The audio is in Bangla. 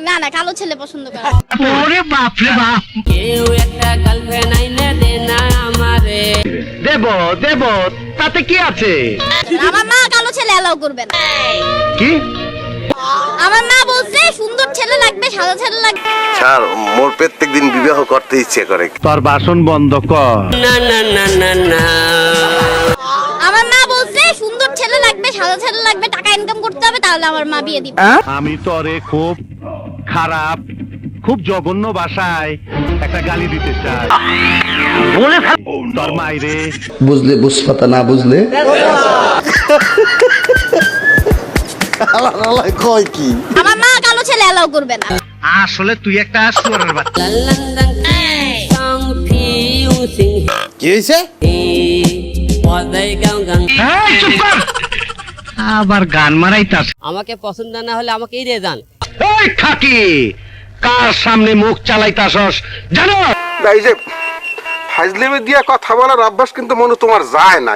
না না, কালো ছেলে পছন্দ করে। ওরে বাপ রে বাপ। কেউ একটা গার্লফ্রেন্ড আইনে দে না আমারে। দেব দেব, তাতে কি আছে? আমার মা কালো ছেলে এলাও করবে না। কি? আমার মা বলছে সুন্দর ছেলে লাগবে, সাদা ছেলে লাগবে। স্যার মোর প্রত্যেকদিন বিবাহ করতে ইচ্ছে করে। তোর বাসন বন্ধ কর। না না না না না। আমার মা বলছে সুন্দর ছেলে লাগবে, সাদা ছেলে লাগবে, টাকা ইনকাম করতে হবে, তাহলে আমার মা বিয়ে দিবে। আমি তোরে খুব খারাপ, খুব জঘন্য ভাষায় একটা গালি দিতে চাই। বলে তোর মাইরে বুঝলে বুঝপাতা, না বুঝলে কয় কি? আমার মা কালো ছেলে এলাও করবে না। আসলে তুই একটা শুয়োরের বাচ্চা। লন্ডন কনফিউজিং কি হয়েছে? পদাই গাং গাং। এই চুপ কর। আবার গান মারাইতাস। আমাকে পছন্দ না হলে আমাকে এড়িয়ে যান। এই খাকি, কার সামনে মুখ চালাইতাছস জানো? এই যে ফাইজলিমে দিয়া কথা বলার অভ্যাস কিন্তু মনে তোমার যায় না।